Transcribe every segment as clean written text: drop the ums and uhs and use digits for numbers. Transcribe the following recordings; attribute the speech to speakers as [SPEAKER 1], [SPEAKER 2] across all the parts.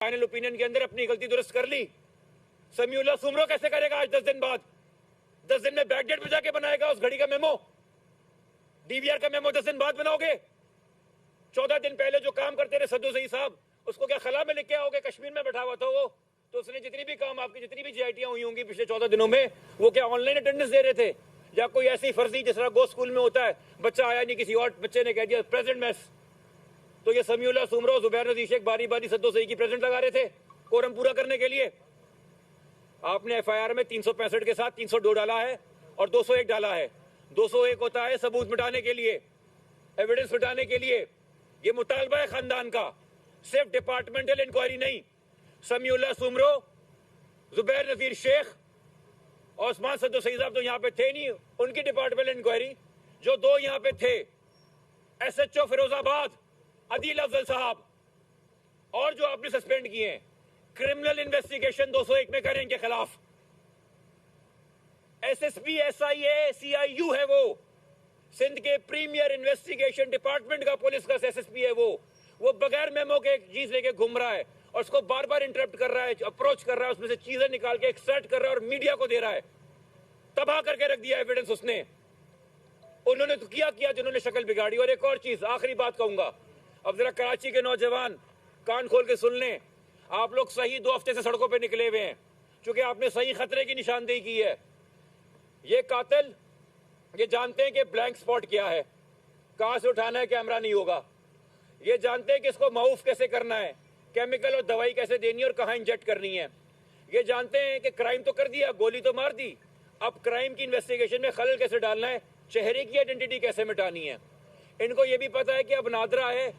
[SPEAKER 1] Final opinion के अंदर अपनी गलती दुरुस्त कर ली। समीउल्लाह सुमरो कैसे करेगा आज 10 दिन बाद? 10 दिन में बैकडेट पे जाके बनाएगा उस घड़ी का मेमो? डीवीआर का मेमो 10 दिन बाद बनाओगे? 14 दिन पहले जो काम करते रहे सद्दू सही साहब, उसको क्या खला में लिख के आओगे? कश्मीर में बैठा हुआ था वो, तो उसने जितनी भी काम आपकी जितनी भी जीआईटियां हुई होंगी पिछले 14 दिनों में, वो क्या ऑनलाइन अटेंडेंस दे रहे थे या कोई ऐसी फर्जी जिस तरह गो स्कूल में होता है, बच्चा आया नहीं, किसी और बच्चे ने कह दिया प्रेजेंट मेस, तो ये समीउल्लाह सुमरो जुबैर नज़ीर शेख बारी बारी सद्दू सही की प्रेजेंट लगा रहे थे कोरम पूरा करने के लिए। आपने एफआईआर में 365 के साथ 302 डाला है और 201 डाला है। 201 होता है सबूत मिटाने के लिए, एविडेंस मिटाने के लिए। ये मुतालबा है खानदान का, सिर्फ डिपार्टमेंटल इंक्वायरी नहीं। समीउल्लाह सुमरो, जुबैर नज़ीर शेख और उस्मान सद्दू सही साहब तो यहाँ पे थे नहीं, उनकी डिपार्टमेंटल इंक्वायरी। जो दो यहाँ पे थे, एसएचओ फिरोजाबाद अदील अफजल साहब, और जो आपने सस्पेंड किए हैं, क्रिमिनल इन्वेस्टिगेशन 201 में करें इनके खिलाफ। एसएसपी एसआईए सीआईयू है वो, सिंध के प्रीमियर इन्वेस्टिगेशन डिपार्टमेंट का पुलिस का एसएसपी है वो बगैर मेमो के चीज लेके घूम रहा है और उसको बार बार इंटरप्ट कर रहा है, अप्रोच कर रहा है, उसमें से चीजें निकाल के एक्सट्रैक्ट कर रहा है और मीडिया को दे रहा है। तबाह करके रख दिया एविडेंस उसने। उन्होंने तो किया जिन्होंने शक्ल बिगाड़ी। और एक और चीज, आखिरी बात कहूंगा, अब जरा कराची के नौजवान कान खोल के सुन लें। आप लोग सही 2 हफ्ते से सड़कों पे निकले हुए हैं, क्योंकि आपने सही खतरे की निशानदेही की है। ये कातिल ये जानते हैं कि ब्लैंक स्पॉट क्या है, कहां से उठाना है कैमरा नहीं होगा। ये जानते हैं कि इसको माउफ कैसे करना है, केमिकल और दवाई कैसे देनी है और कहां इंजेक्ट करनी है। ये जानते हैं कि क्राइम तो कर दिया, गोली तो मार दी, अब क्राइम की इन्वेस्टिगेशन में खलल कैसे डालना है, चेहरे की आइडेंटिटी कैसे मिटानी है। इनको ये भी पता है कि अब नादरा है,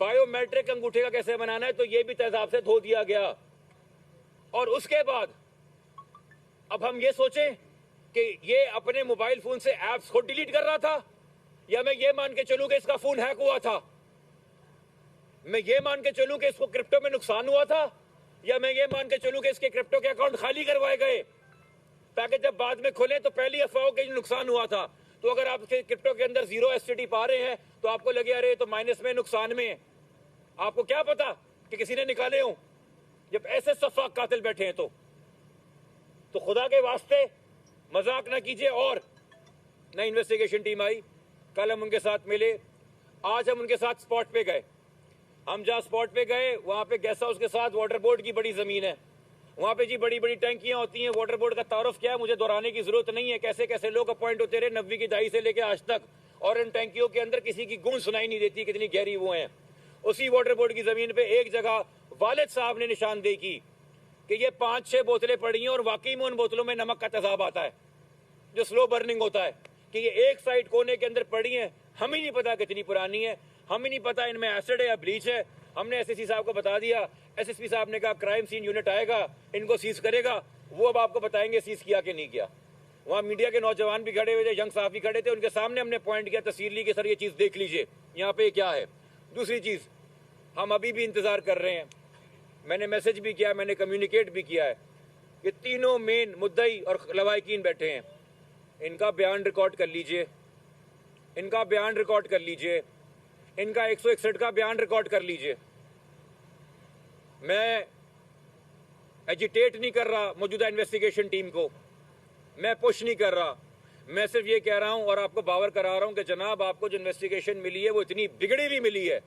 [SPEAKER 1] बायोमेट्रिक अंगूठे का कैसे बनाना है, तो ये भी तेजाब से धो दिया गया। और उसके बाद अब हम ये सोचें कि ये अपने मोबाइल फोन से एप्स को डिलीट कर रहा था, या मैं ये मान के चलूं कि इसका फोन हैक हुआ था, मैं ये मान के चलूं कि इसको क्रिप्टो में नुकसान हुआ था, या मैं ये मान के चलूं कि इसके क्रिप्टो के अकाउंट खाली करवाए गए ताकि जब बाद में खुले तो पहली अफवाहों के नुकसान हुआ था। तो अगर आप क्रिप्टो के अंदर 0 एसटीडी पा रहे हैं तो आपको लगे अरे तो माइनस में, नुकसान में है। आपको क्या पता कि किसी ने निकाले हों? जब ऐसे सफाक कातिल बैठे हैं तो खुदा के वास्ते मजाक ना कीजिए। और नई इन्वेस्टिगेशन टीम आई, कल हम उनके साथ मिले, आज हम उनके साथ स्पॉट पे गए। हम जहाँ स्पॉट पे गए वहाँ पे गेस्ट हाउस के साथ वाटर बोर्ड की बड़ी जमीन है, वहाँ पे जी बड़ी बड़ी टैंकियाँ होती हैं। वाटर बोर्ड का तारुफ क्या है मुझे दोहराने की जरूरत नहीं है, कैसे कैसे लोग अपॉइंट होते रहे 90 की दहाई से लेकर आज तक, और इन टैंकियों के अंदर किसी की गूंज सुनाई नहीं देती कितनी गहरी वो हैं। उसी वाटर बोर्ड की जमीन पे एक जगह वालिद साहब ने निशानदेही की कि ये 5-6 बोतलें पड़ी हैं और वाकई में उन बोतलों में नमक का तेजाब आता है जो स्लो बर्निंग होता है, कि ये एक साइड कोने के अंदर पड़ी हैं। हम ही नहीं पता कितनी पुरानी है, हम ही नहीं पता इनमें एसिड है या ब्लीच है। हमने एसएसपी साहब को बता दिया, एसएसपी साहब ने कहा क्राइम सीन यूनिट आएगा, इनको सीज करेगा, वो अब आपको बताएंगे सीज किया कि नहीं किया। वहाँ मीडिया के नौजवान भी खड़े हुए थे, यंग साहब भी खड़े थे, उनके सामने हमने पॉइंट किया, तस्वीर ली कि सर ये चीज़ देख लीजिए यहाँ पे क्या है। दूसरी चीज़, हम अभी भी इंतज़ार कर रहे हैं, मैंने मैसेज भी किया, मैंने कम्युनिकेट भी किया है, ये तीनों मेन मुद्दई और लवाहिकीन बैठे हैं, इनका बयान रिकॉर्ड कर लीजिए, इनका बयान रिकॉर्ड कर लीजिए, इनका 161 का बयान रिकॉर्ड कर लीजिए। मैं एजिटेट नहीं कर रहा मौजूदा इन्वेस्टिगेशन टीम को, मैं पुश नहीं कर रहा, मैं सिर्फ ये कह रहा हूं और आपको बावर करा रहा हूं कि जनाब आपको जो इन्वेस्टिगेशन मिली है वो इतनी बिगड़ी हुई मिली है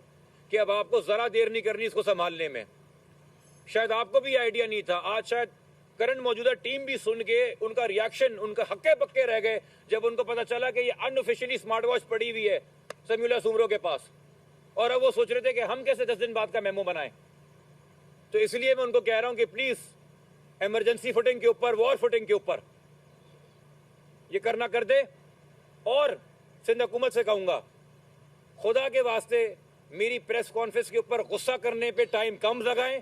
[SPEAKER 1] कि अब आपको जरा देर नहीं करनी इसको संभालने में। शायद आपको भी आइडिया नहीं था, आज शायद करंट मौजूदा टीम भी सुन के उनका रिएक्शन, उनका हक्के पक्के रह गए जब उनको पता चला कि ये अनऑफिशियली स्मार्ट वॉच पड़ी हुई है समीउल्लाह सुमरो के पास, और अब वो सोच रहे थे कि हम कैसे 10 दिन बाद का मेमो बनाएं। तो इसलिए मैं उनको कह रहा हूं कि प्लीज इमरजेंसी फुटिंग के ऊपर, वॉर फुटिंग के ऊपर ये करना कर दे। और सिंध हुकूमत से कहूंगा, खुदा के वास्ते मेरी प्रेस कॉन्फ्रेंस के ऊपर गुस्सा करने पे टाइम कम लगाएं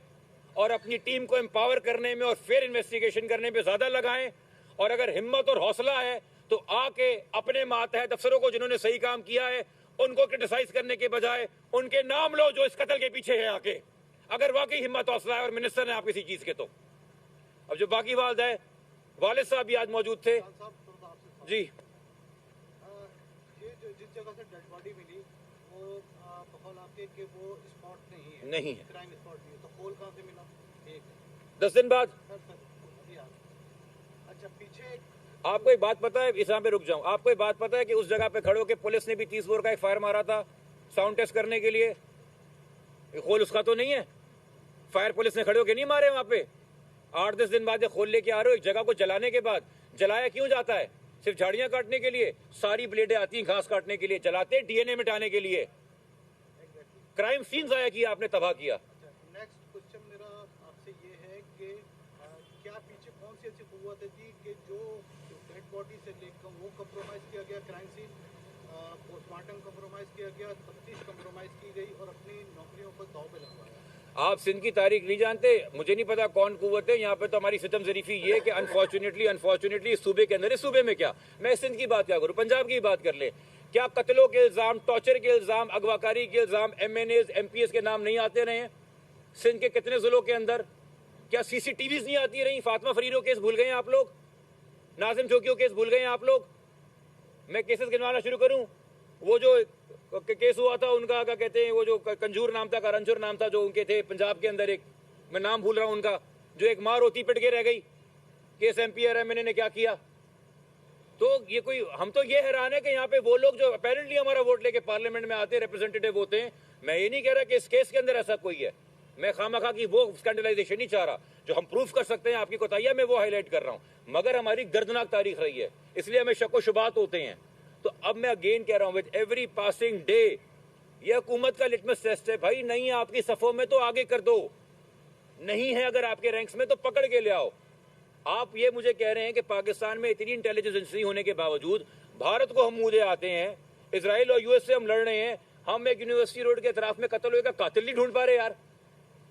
[SPEAKER 1] और अपनी टीम को एम्पावर करने में और फेयर इन्वेस्टिगेशन करने पे ज्यादा लगाएं। और अगर हिम्मत और हौसला है तो आके अपने मातहत अफसरों को जिन्होंने सही काम किया है उनको क्रिटिसाइज करने के बजाय उनके नाम लो जो इस कत्ल के पीछे है आके, अगर वाकई हिम्मत हौसला है और मिनिस्टर है आप किसी चीज के। तो अब जो बाकी वालिद है, वालिद साहब भी आज मौजूद थे जी।
[SPEAKER 2] ये जिस जगह से डेड बॉडी मिली वो बकौल आपके कि वो स्पॉट नहीं है,
[SPEAKER 1] नहीं है,
[SPEAKER 2] क्राइम स्पॉट नहीं है, तो होल कहाँ से मिला?
[SPEAKER 1] 10 दिन बाद।
[SPEAKER 2] अच्छा पीछे
[SPEAKER 1] आपको एक बात पता है, इस यहाँ पे रुक जाऊं, आपको एक बात पता है कि उस जगह पे खड़े होकर पुलिस ने भी 30 बोर का एक फायर मारा था साउंड टेस्ट करने के लिए? खोल उसका तो नहीं है, फायर पुलिस ने खड़े होकर नहीं मारे वहां पे। 8-10 दिन बाद खोल लेके आ रहे हो एक जगह को जलाने के बाद। जलाया क्यों जाता है? सिर्फ झाड़ियां काटने के लिए? सारी ब्लेडें आती हैं घास काटने के लिए, जलाते डीएनए मिटाने के लिए। क्राइम सीन जाया किया आपने, तबाह किया।
[SPEAKER 2] नेक्स्ट क्वेश्चन मेरा आपसे ये है कि क्या पीछे कौन सी ऐसी कुव्वत है जी कि जो डेड बॉडी से लेकर वो कंप्रोमाइज किया गया, क्राइम सीन पोस्टमार्टम कंप्रोमाइज किया गया, तफ्तीश कंप्रोमाइज की गई और अपनी नौकरियों पर दांव पे लगवाया?
[SPEAKER 1] आप सिंध की तारीख नहीं जानते, मुझे नहीं पता कौन कुव्वत है यहाँ पे। तो हमारी सिस्टम ज़रीफी ये कि अनफॉर्चुनेटली इस सूबे के अंदर, इस सूबे में क्या, मैं सिंध की बात क्या करूँ, पंजाब की बात कर ले, क्या कत्लों के इल्जाम, टॉर्चर के इल्जाम, अगवाकारी के इल्जाम, MNAs MPs के नाम नहीं आते रहे? सिंध के कितने जिलों के अंदर क्या CCTVs नहीं आती रही? फातिमा फरीदो केस भूल गए आप लोग? नाजिम चौकियो केस भूल गए आप लोग? मैं केसेस गिनवाना शुरू करूं? वो जो केस हुआ था उनका, क्या कहते हैं, वो जो कंजूर नाम था, करंजूर नाम था, जो उनके थे पंजाब के अंदर, एक मैं नाम भूल रहा हूं उनका, जो एक माँ रोती पिट के रह गई, केस MP और MNA ने क्या किया? तो ये कोई, हम तो ये हैरान है कि यहाँ पे वो लोग जो अपेरेंटली हमारा वोट लेके पार्लियामेंट में आते हैं, रिप्रेजेंटेटिव होते हैं, मैं ये नहीं कह रहा कि इस केस के अंदर ऐसा कोई है, मैं खामखा की वो स्कैंडलाइजेशन नहीं चाह रहा, जो हम प्रूफ कर सकते हैं आपकी कोताहियां मैं वो हाईलाइट कर रहा हूं, मगर हमारी दर्दनाक तारीख रही है, इसलिए हमें शक व शुबात होते हैं। तो अब मैं अगेन कह रहा हूं, विद एवरी पासिंग डे ये हुकूमत का लिटमस टेस्ट है भाई। नहीं है आपकी सफों में तो आगे कर दो, नहीं है अगर आपके रैंक्स में तो पकड़ के ले आओ। आप ये मुझे कह रहे हैं कि पाकिस्तान में इतनी इंटेलिजेंस एजेंसी होने के बावजूद भारत को हम मुंह दे आते हैं, इजराइल और US से हम लड़ रहे हैं, हम एक यूनिवर्सिटी रोड के अतराफ में कत्ल हुए का कातिल नहीं ढूंढ पा रहे यार।